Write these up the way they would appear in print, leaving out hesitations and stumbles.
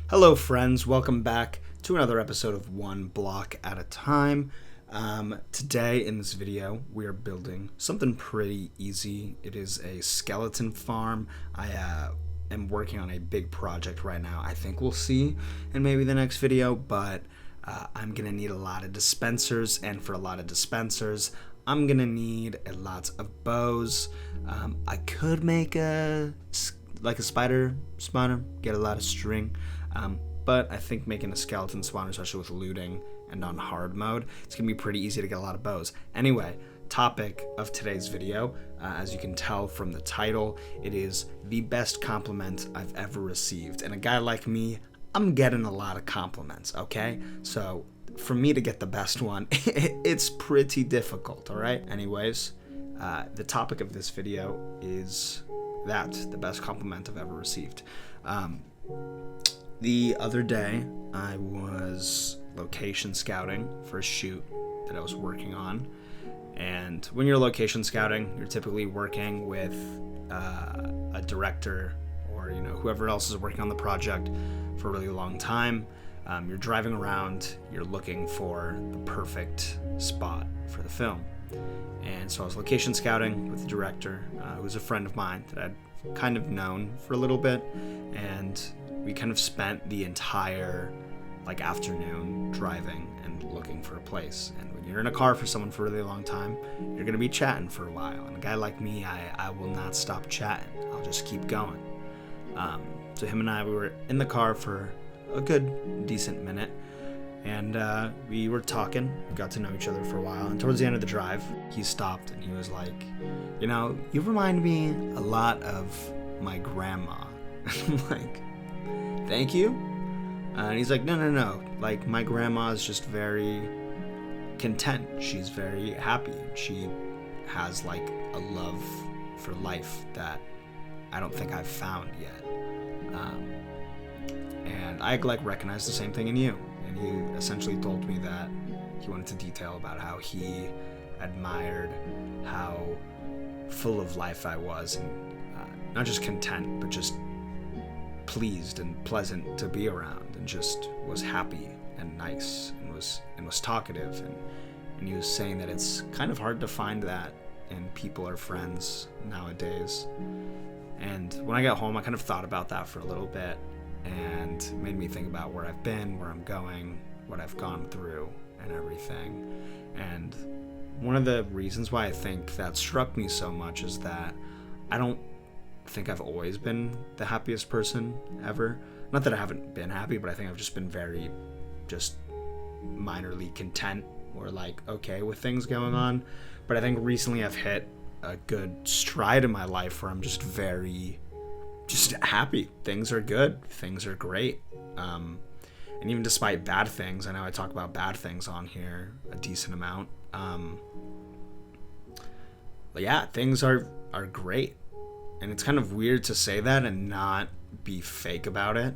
Hello, friends. Welcome back to another episode of One Block at a Time. Today, in this video, we are building something pretty easy. It is a skeleton farm. I am working on a big project right now. I think we'll see in maybe the next video, but I'm going to need a lot of dispensers, and for a lot of dispensers, I'm going to need a lot of bows. I could make a spider spawner, get a lot of string. But I think making a skeleton spawner, especially with looting and on hard mode, it's going to be pretty easy to get a lot of bows. Anyway, topic of today's video, as you can tell from the title, it is the best compliment I've ever received. And a guy like me, I'm getting a lot of compliments, okay? So for me to get the best one, it's pretty difficult, all right? Anyways, the topic of this video is the best compliment I've ever received. The other day, I was location scouting for a shoot that I was working on. And when you're location scouting, you're typically working with a director or whoever else is working on the project for a really long time. You're driving around, you're looking for the perfect spot for the film. And so I was location scouting with the director, who was a friend of mine that I'd kind of known for a little bit, and we kind of spent the entire afternoon driving and looking for a place. And when you're in a car for someone for a really long time, you're going to be chatting for a while. And a guy like me, I will not stop chatting. I'll just keep going. So him and I, we were in the car for a good, decent minute. And we were talking, we got to know each other for a while. And towards the end of the drive, he stopped and he was like, you remind me a lot of my grandma. I'm like, thank you. And he's like, no. My grandma is just very content. She's very happy. She has a love for life that I don't think I've found yet. And I recognize the same thing in you. And he essentially told me that he went into detail about how he admired how full of life I was, and not just content, but just pleased and pleasant to be around, and just was happy and nice and was talkative, and he was saying that it's kind of hard to find that in people or friends nowadays. And when I got home, I kind of thought about that for a little bit, and it made me think about where I've been, where I'm going, what I've gone through, and everything. And one of the reasons why I think that struck me so much is that I don't think I've always been the happiest person ever. Not that I haven't been happy, but I think I've just been very minorly content or okay with things going on. But I think recently I've hit a good stride in my life where I'm just very happy. Things are good. Things are great. And even despite bad things, I know I talk about bad things on here a decent amount. But yeah, things are great. And it's kind of weird to say that and not be fake about it.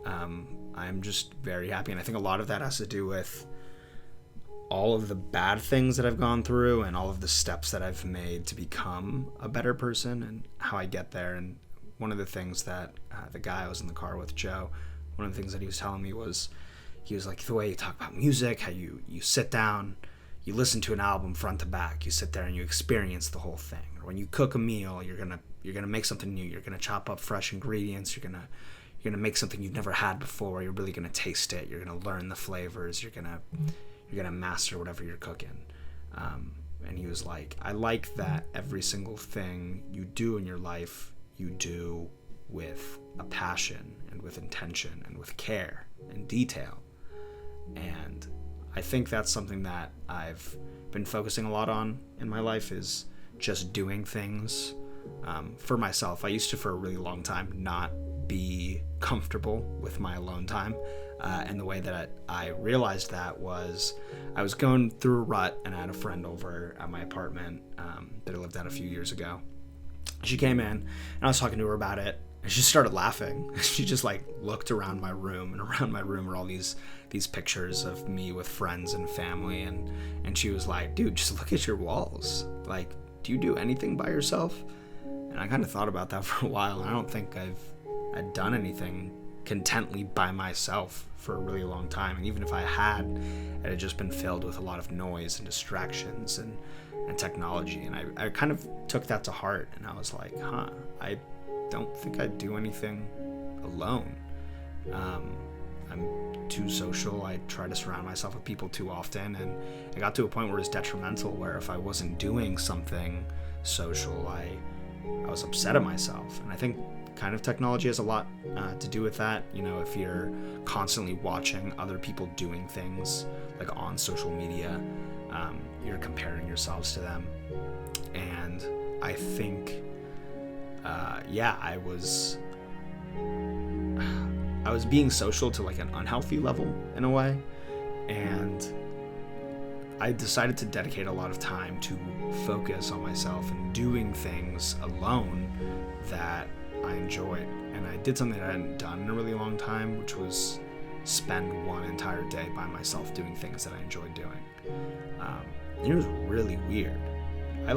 I'm just very happy. And I think a lot of that has to do with all of the bad things that I've gone through and all of the steps that I've made to become a better person and how I get there. And one of the things that the guy I was in the car with, Joe, one of the things that he was telling me was, he was like, the way you talk about music, how you sit down, you listen to an album front to back, you sit there and you experience the whole thing. Or when you cook a meal, you're gonna make something new. You're gonna chop up fresh ingredients. You're gonna make something you've never had before. You're really gonna taste it. You're gonna learn the flavors. You're gonna master whatever you're cooking. And he was like, I like that every single thing you do in your life, you do with a passion and with intention and with care and detail. And I think that's something that I've been focusing a lot on in my life, is just doing things for myself. I used to, for a really long time, not be comfortable with my alone time. And the way that I realized that was I was going through a rut, and I had a friend over at my apartment that I lived at a few years ago. She came in, and I was talking to her about it, and she started laughing. She just looked around my room, and around my room were all these pictures of me with friends and family, and she was like, dude, just look at your walls. Do you do anything by yourself? And I kind of thought about that for a while, and I don't think I'd done anything contently by myself for a really long time. And even if I had, it had just been filled with a lot of noise and distractions and technology. And I kind of took that to heart, and I was like, I don't think I'd do anything alone. I'm too social. I try to surround myself with people too often, and it got to a point where it was detrimental, where if I wasn't doing something social, I was upset at myself. And I think kind of technology has a lot to do with that. You know, if you're constantly watching other people doing things like on social media, you're comparing yourselves to them. And I think I was being social to like an unhealthy level in a way, and I decided to dedicate a lot of time to focus on myself and doing things alone that I enjoyed. And I did something that I hadn't done in a really long time, which was spend one entire day by myself doing things that I enjoyed doing. And it was really weird. I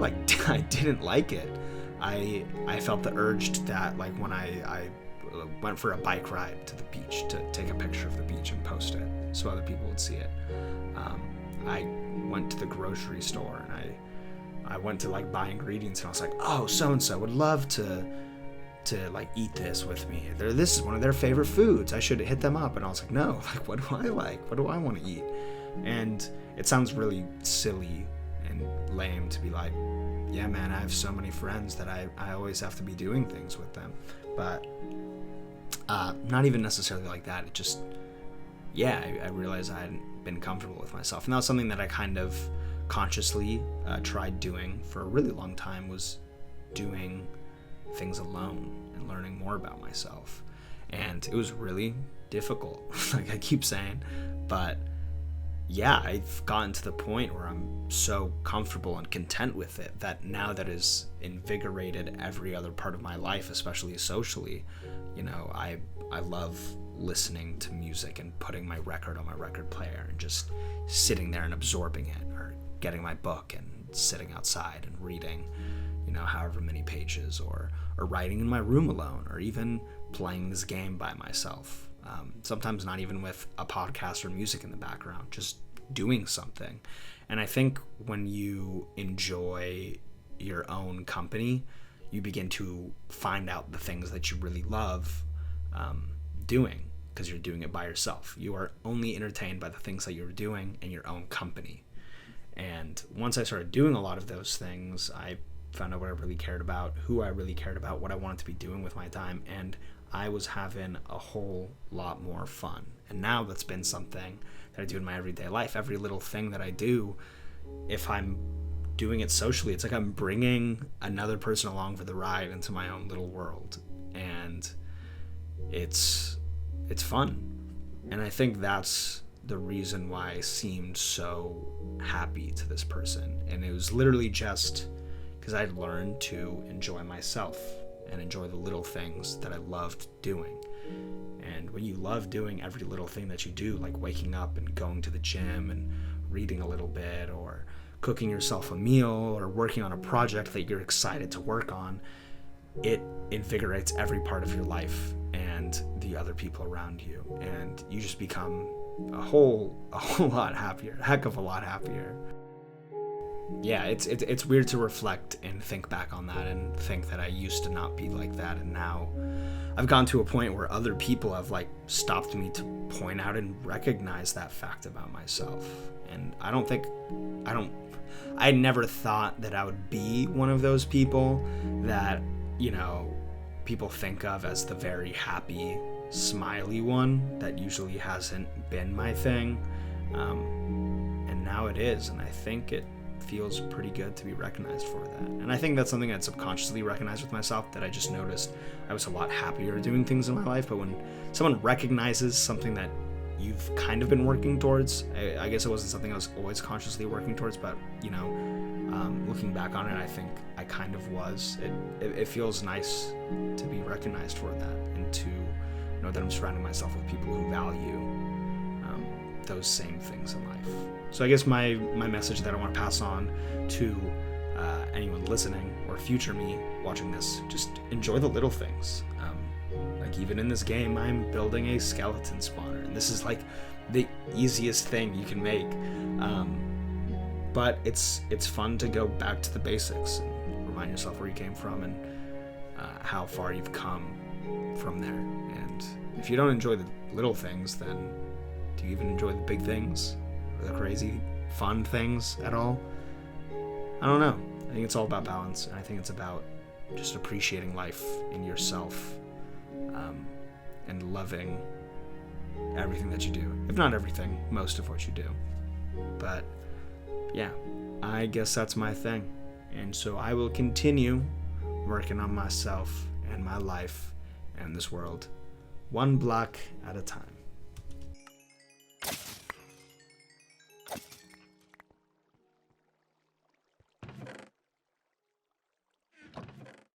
didn't like it. I felt the urge to that, like when I went for a bike ride to the beach to take a picture of the beach and post it so other people would see it. I went to the grocery store and I went to like buy ingredients, and I was like, oh, so-and-so would love to like eat this with me. This is one of their favorite foods. I should hit them up. And I was like, no, like, what do I like? What do I want to eat? And it sounds really silly and lame to be like, yeah, man, I have so many friends that I always have to be doing things with them. But not even necessarily like that. It just, I realized I hadn't been comfortable with myself. And that was something that I kind of consciously tried doing for a really long time, was doing things alone and learning more about myself. And it was really difficult, like I keep saying, but I've gotten to the point where I'm so comfortable and content with it that now that has invigorated every other part of my life, especially socially. You know, I love listening to music and putting my record on my record player and just sitting there and absorbing it, or getting my book and sitting outside and reading, you know, however many pages, or writing in my room alone, or even playing this game by myself. Sometimes not even with a podcast or music in the background, just doing something. And I think when you enjoy your own company, you begin to find out the things that you really love doing, because you're doing it by yourself. You are only entertained by the things that you're doing in your own company. And once I started doing a lot of those things, I found out what I really cared about, who I really cared about, what I wanted to be doing with my time, and I was having a whole lot more fun. And now that's been something that I do in my everyday life. Every little thing that I do, if I'm doing it socially, it's like I'm bringing another person along for the ride into my own little world. And it's fun. And I think that's the reason why I seemed so happy to this person. And it was literally just because I'd learned to enjoy myself and enjoy the little things that I loved doing. And when you love doing every little thing that you do, like waking up and going to the gym and reading a little bit, or cooking yourself a meal, or working on a project that you're excited to work on, it invigorates every part of your life and the other people around you. And you just become a whole lot happier, a heck of a lot happier. Yeah, it's weird to reflect and think back on that and think that I used to not be like that, and now I've gone to a point where other people have like stopped me to point out and recognize that fact about myself. And I never thought that I would be one of those people that, you know, people think of as the very happy, smiley one. That usually hasn't been my thing. And now it is, and I think it feels pretty good to be recognized for that. And I think that's something I'd subconsciously recognized with myself, that I just noticed I was a lot happier doing things in my life. But when someone recognizes something that you've kind of been working towards, I guess it wasn't something I was always consciously working towards, but, you know, looking back on it, I think I kind of was. It feels nice to be recognized for that, and to know that I'm surrounding myself with people who value those same things in life. So I guess my message that I want to pass on to anyone listening, or future me watching this, just enjoy the little things. Like, even in this game, I'm building a skeleton spawner, and this is like the easiest thing you can make. But it's fun to go back to the basics and remind yourself where you came from and how far you've come from there. And if you don't enjoy the little things, then do you even enjoy the big things or the crazy fun things at all? I don't know. I think it's all about balance, and I think it's about just appreciating life in yourself, and loving everything that you do. If not everything, most of what you do. But yeah, I guess that's my thing. And so I will continue working on myself and my life and this world, one block at a time.